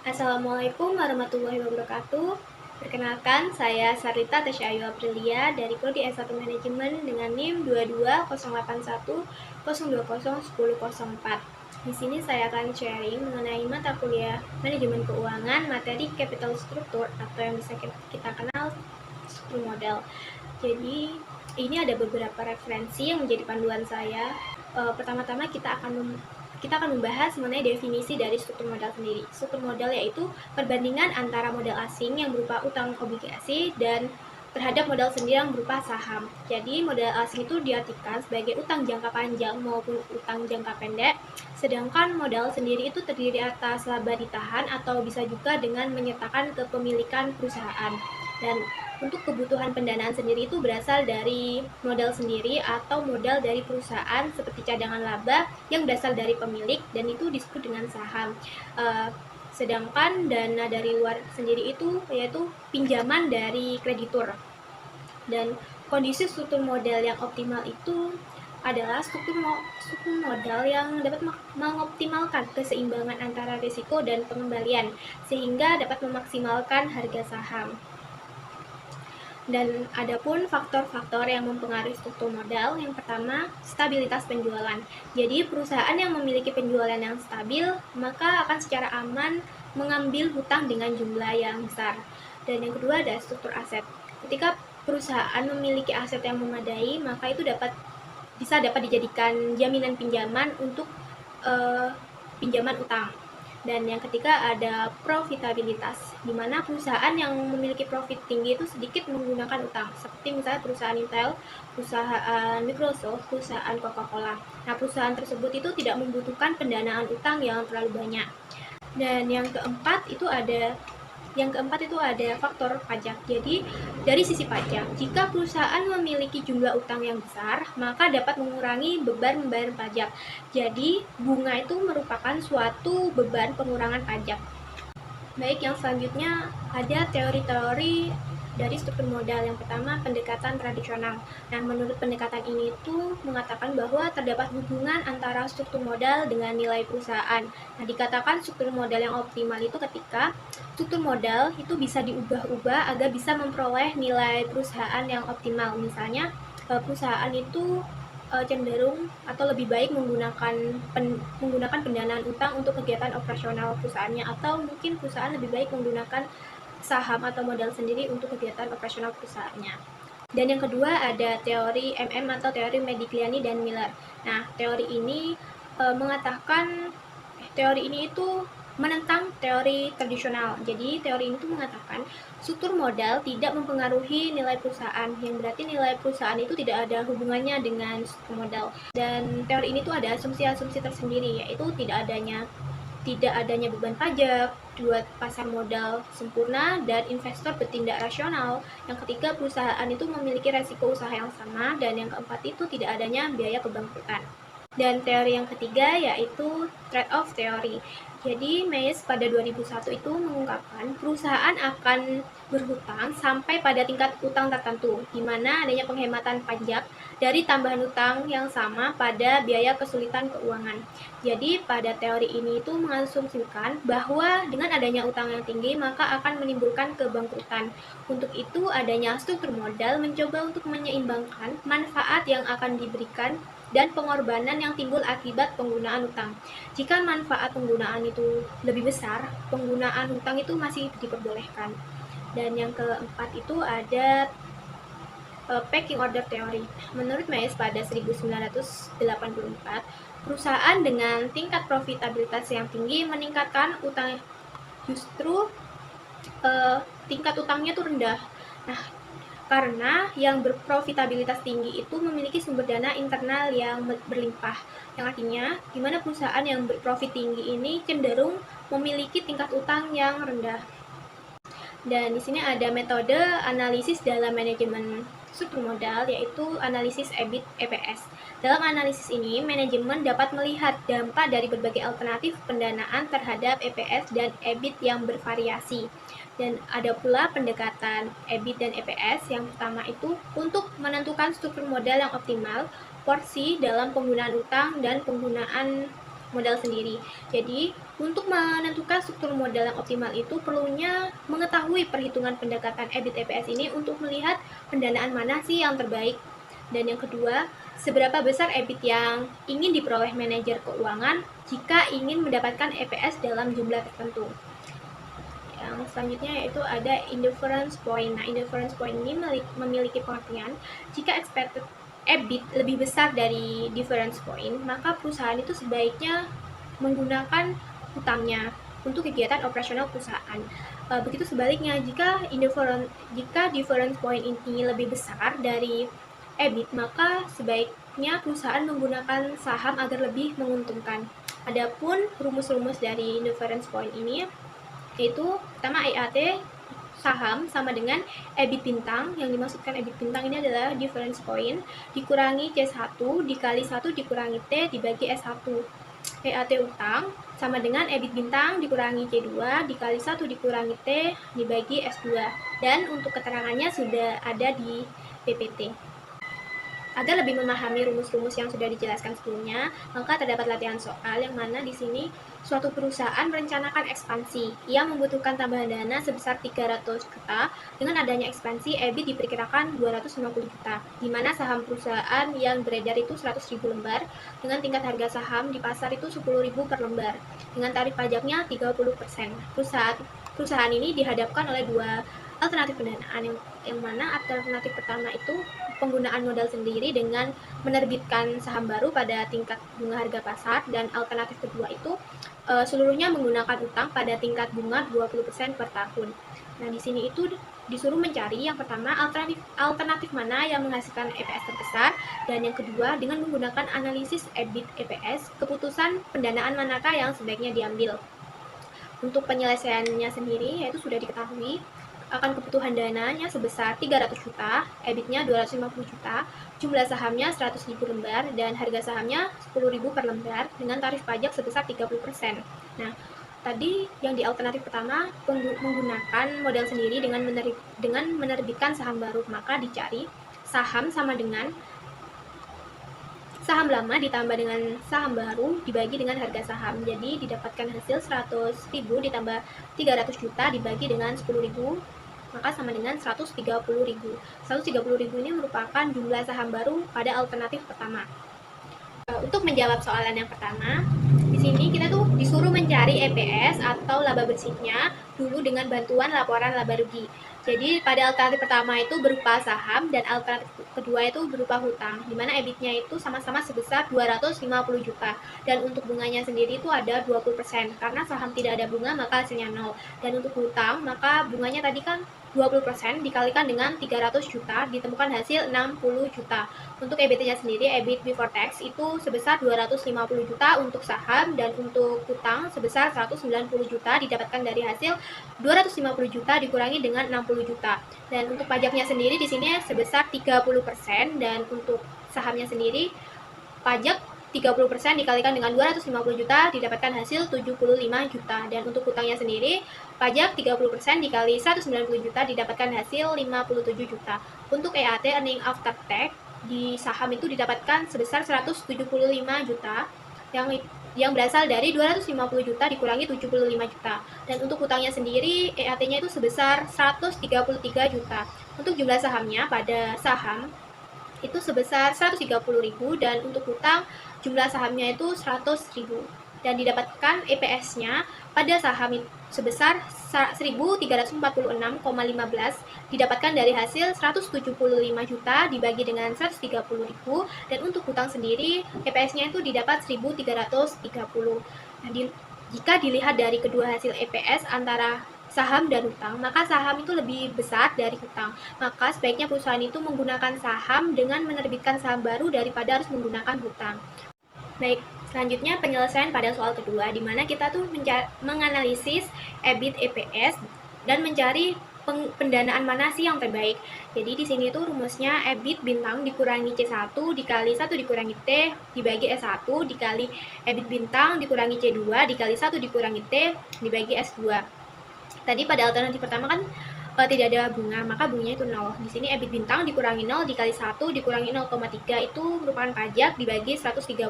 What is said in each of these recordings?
Assalamualaikum warahmatullahi wabarakatuh. Perkenalkan, saya Sarita Tasya Ayu Aprilia dari Prodi S1 Manajemen dengan NIM 22081020104. Di sini saya akan sharing mengenai mata kuliah Manajemen Keuangan, materi Capital Structure atau yang bisa kita kenal struktur modal. Jadi, ini ada beberapa referensi yang menjadi panduan saya. Pertama-tama kita akan membahas mengenai definisi dari struktur modal sendiri. Struktur modal yaitu perbandingan antara modal asing yang berupa utang obligasi dan terhadap modal sendiri yang berupa saham. Jadi modal asing itu diartikan sebagai utang jangka panjang maupun utang jangka pendek, sedangkan modal sendiri itu terdiri atas laba ditahan atau bisa juga dengan menyertakan kepemilikan perusahaan. Dan untuk kebutuhan pendanaan sendiri itu berasal dari modal sendiri atau modal dari perusahaan seperti cadangan laba yang berasal dari pemilik dan itu disebut dengan saham. Sedangkan dana dari luar sendiri itu yaitu pinjaman dari kreditur. Dan kondisi struktur modal yang optimal itu adalah struktur modal yang dapat mengoptimalkan keseimbangan antara risiko dan pengembalian sehingga dapat memaksimalkan harga saham. Dan adapun faktor-faktor yang mempengaruhi struktur modal, yang pertama, stabilitas penjualan. Jadi, perusahaan yang memiliki penjualan yang stabil, maka akan secara aman mengambil hutang dengan jumlah yang besar. Dan yang kedua ada struktur aset. Ketika perusahaan memiliki aset yang memadai, maka itu bisa dijadikan jaminan pinjaman untuk pinjaman utang. Dan yang ketiga ada profitabilitas, di mana perusahaan yang memiliki profit tinggi itu sedikit menggunakan utang, seperti misalnya perusahaan Intel, perusahaan Microsoft, perusahaan Coca-Cola. Nah, perusahaan tersebut itu tidak membutuhkan pendanaan utang yang terlalu banyak. Dan yang keempat itu ada faktor pajak. Jadi, dari sisi pajak, jika perusahaan memiliki jumlah utang yang besar, maka dapat mengurangi beban membayar pajak. Jadi, bunga itu merupakan suatu beban pengurangan pajak. Baik, yang selanjutnya ada teori-teori dari struktur modal. Yang pertama, pendekatan tradisional. Nah, menurut pendekatan ini itu mengatakan bahwa terdapat hubungan antara struktur modal dengan nilai perusahaan. Nah, dikatakan struktur modal yang optimal itu ketika struktur modal itu bisa diubah-ubah agar bisa memperoleh nilai perusahaan yang optimal. Misalnya, perusahaan itu cenderung atau lebih baik menggunakan pendanaan utang untuk kegiatan operasional perusahaannya, atau mungkin perusahaan lebih baik menggunakan saham atau modal sendiri untuk kegiatan operasional perusahaannya. Dan yang kedua ada teori MM atau teori Modigliani dan Miller. Nah, teori ini itu menentang teori tradisional. Jadi, teori ini mengatakan struktur modal tidak mempengaruhi nilai perusahaan, yang berarti nilai perusahaan itu tidak ada hubungannya dengan struktur modal. Dan teori ini ada asumsi-asumsi tersendiri, yaitu tidak adanya beban pajak, dua pasar modal sempurna, dan investor bertindak rasional. Yang ketiga, perusahaan itu memiliki resiko usaha yang sama, dan yang keempat itu tidak adanya biaya kebangkrutan. Dan teori yang ketiga yaitu trade-off teori. Jadi, Mays pada 2001 itu mengungkapkan perusahaan akan berhutang sampai pada tingkat utang tertentu, di mana adanya penghematan pajak dari tambahan utang yang sama pada biaya kesulitan keuangan. Jadi, pada teori ini itu mengasumsikan bahwa dengan adanya utang yang tinggi, maka akan menimbulkan kebangkrutan. Untuk itu, adanya struktur modal mencoba untuk menyeimbangkan manfaat yang akan diberikan dan pengorbanan yang timbul akibat penggunaan utang. Jika manfaat penggunaan itu lebih besar, penggunaan utang itu masih diperbolehkan. Dan yang keempat itu ada pecking order theory. Menurut Mays pada 1984, perusahaan dengan tingkat profitabilitas yang tinggi meningkatkan utang, justru tingkat utangnya itu rendah. Nah, karena yang berprofitabilitas tinggi itu memiliki sumber dana internal yang berlimpah. Yang artinya, di mana perusahaan yang berprofit tinggi ini cenderung memiliki tingkat utang yang rendah. Dan di sini ada metode analisis dalam manajemen struktur modal, yaitu analisis EBIT EPS. Dalam analisis ini, manajemen dapat melihat dampak dari berbagai alternatif pendanaan terhadap EPS dan EBIT yang bervariasi. Dan ada pula pendekatan EBIT dan EPS. Yang pertama itu untuk menentukan struktur modal yang optimal, porsi dalam penggunaan utang dan penggunaan modal sendiri. Jadi, Untuk menentukan struktur modal yang optimal itu perlunya mengetahui perhitungan pendekatan EBIT EPS ini untuk melihat pendanaan mana sih yang terbaik. Dan yang kedua, seberapa besar EBIT yang ingin diperoleh manajer keuangan jika ingin mendapatkan EPS dalam jumlah tertentu. Yang selanjutnya yaitu ada indifference point. Nah, indifference point ini memiliki pengertian jika expected EBIT lebih besar dari difference point, maka perusahaan itu sebaiknya menggunakan hutangnya untuk kegiatan operasional perusahaan. Begitu sebaliknya, jika difference point ini lebih besar dari EBIT, maka sebaiknya perusahaan menggunakan saham agar lebih menguntungkan. Adapun rumus-rumus dari difference point ini yaitu pertama EAT saham sama dengan EBIT bintang. Yang dimaksudkan EBIT bintang ini adalah difference point dikurangi C1 dikali 1 dikurangi T dibagi S1. EAT utang sama dengan EBIT bintang dikurangi C2 dikali 1 dikurangi T dibagi S2. Dan untuk keterangannya sudah ada di PPT. Agar lebih memahami rumus-rumus yang sudah dijelaskan sebelumnya, maka terdapat latihan soal yang mana di sini suatu perusahaan merencanakan ekspansi. Ia membutuhkan tambahan dana sebesar 300 juta. Dengan adanya ekspansi, EBIT diperkirakan 250 juta, di mana saham perusahaan yang beredar itu 100.000 lembar, dengan tingkat harga saham di pasar itu 10.000 per lembar, dengan tarif pajaknya 30%. Perusahaan ini dihadapkan oleh dua alternatif pendanaan, yang mana alternatif pertama itu penggunaan modal sendiri dengan menerbitkan saham baru pada tingkat bunga harga pasar, dan alternatif kedua itu seluruhnya menggunakan utang pada tingkat bunga 20% per tahun. Nah, di sini itu disuruh mencari yang pertama alternatif mana yang menghasilkan EPS terbesar, dan yang kedua dengan menggunakan analisis EBIT EPS keputusan pendanaan manakah yang sebaiknya diambil. Untuk penyelesaiannya sendiri yaitu sudah diketahui akan kebutuhan dananya sebesar 300 juta, EBIT-nya 250 juta, jumlah sahamnya 100.000 lembar, dan harga sahamnya 10.000 per lembar dengan tarif pajak sebesar 30%. Nah, tadi yang di alternatif pertama menggunakan modal sendiri dengan menerbitkan saham baru, maka dicari saham sama dengan saham lama ditambah dengan saham baru dibagi dengan harga saham. Jadi didapatkan hasil 100.000 ditambah 300 juta dibagi dengan 10.000, maka sama dengan 130.000. 130.000 ini merupakan jumlah saham baru pada alternatif pertama. Untuk menjawab soalan yang pertama, di sini kita tuh disuruh mencari EPS atau laba bersihnya dulu dengan bantuan laporan laba rugi. Jadi pada alternatif pertama itu berupa saham, dan alternatif kedua itu berupa hutang, di mana EBIT-nya itu sama-sama sebesar 250 juta. Dan untuk bunganya sendiri itu ada 20%. Karena saham tidak ada bunga maka hasilnya 0. Dan untuk hutang maka bunganya tadi kan 20% dikalikan dengan 300 juta ditemukan hasil 60 juta. Untuk EBIT-nya sendiri, EBIT before tax itu sebesar 250 juta untuk saham, dan untuk hutang sebesar 190 juta didapatkan dari hasil 250 juta dikurangi dengan 60 juta. Dan untuk pajaknya sendiri di sini sebesar 30%, dan untuk sahamnya sendiri pajak 30% dikalikan dengan 250 juta didapatkan hasil 75 juta. Dan untuk hutangnya sendiri pajak 30% dikali 190 juta didapatkan hasil 57 juta. Untuk EAT earning after tax di saham itu didapatkan sebesar 175 juta yang berasal dari 250 juta dikurangi 75 juta. Dan untuk hutangnya sendiri EAT-nya itu sebesar 133 juta. Untuk jumlah sahamnya pada saham itu sebesar 130.000, dan untuk hutang jumlah sahamnya itu 100.000, dan didapatkan EPS-nya pada saham sebesar 1.346,15 didapatkan dari hasil 175 juta dibagi dengan 130.000, dan untuk hutang sendiri EPS-nya itu didapat 1.330. Nah, jika dilihat dari kedua hasil EPS antara saham dan hutang, maka saham itu lebih besar dari hutang. Maka sebaiknya perusahaan itu menggunakan saham dengan menerbitkan saham baru daripada harus menggunakan hutang. Baik, selanjutnya penyelesaian pada soal kedua, di mana kita tuh menganalisis EBIT EPS dan mencari pendanaan mana sih yang terbaik. Jadi di sini tuh rumusnya EBIT bintang dikurangi C1 dikali 1 dikurangi T dibagi S1 dikali EBIT bintang dikurangi C2 dikali 1 dikurangi T dibagi S2. Tadi pada alternatif pertama kan tidak ada bunga, maka bunganya itu 0. Di sini EBIT bintang dikurangi 0 dikali 1 dikurangi 0,3 itu merupakan pajak dibagi 130.000.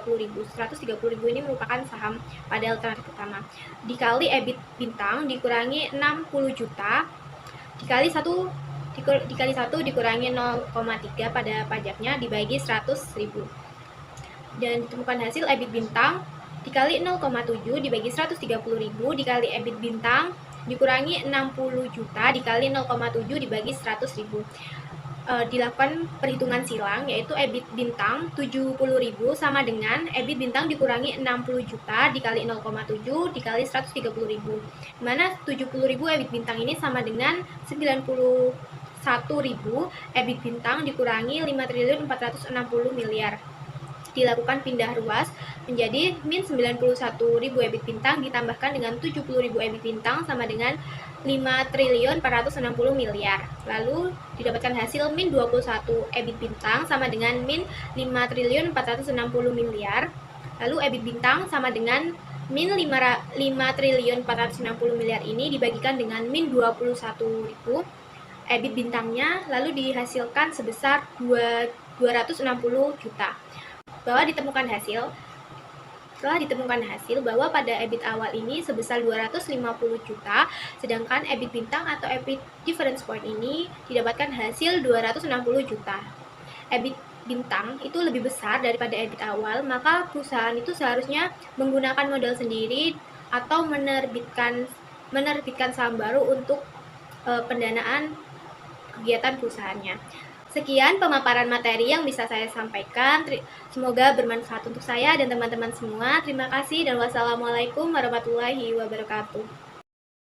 130.000 ini merupakan saham pada alternatif utama. Dikali EBIT bintang dikurangi 60 juta dikali 1 dikurangi 0,3 pada pajaknya dibagi 100.000. Dan ditemukan hasil EBIT bintang dikali 0,7 dibagi 130.000 dikali EBIT bintang dikurangi 60 juta dikali 0,7 dibagi 100.000. Dilakukan perhitungan silang, yaitu EBIT bintang 70.000 sama dengan EBIT bintang dikurangi 60 juta dikali 0,7 dikali 130.000. Dimana 70.000 EBIT bintang ini sama dengan 91.000 EBIT bintang dikurangi 5.460 miliar. Dilakukan pindah ruas menjadi min 91.000 EBIT bintang ditambahkan dengan 70.000 EBIT bintang sama dengan 5.460 miliar. Lalu didapatkan hasil min 21 EBIT bintang sama dengan min 5.460 miliar. Lalu EBIT bintang sama dengan min 5.460 miliar ini dibagikan dengan min 21.000 EBIT bintangnya, lalu dihasilkan sebesar 260 juta. Setelah ditemukan hasil bahwa pada EBIT awal ini sebesar 250 juta, sedangkan EBIT bintang atau EBIT difference point ini didapatkan hasil 260 juta. EBIT bintang itu lebih besar daripada EBIT awal, maka perusahaan itu seharusnya menggunakan modal sendiri atau menerbitkan saham baru untuk pendanaan kegiatan perusahaannya. Sekian pemaparan materi yang bisa saya sampaikan. Semoga bermanfaat untuk saya dan teman-teman semua. Terima kasih dan wassalamualaikum warahmatullahi wabarakatuh.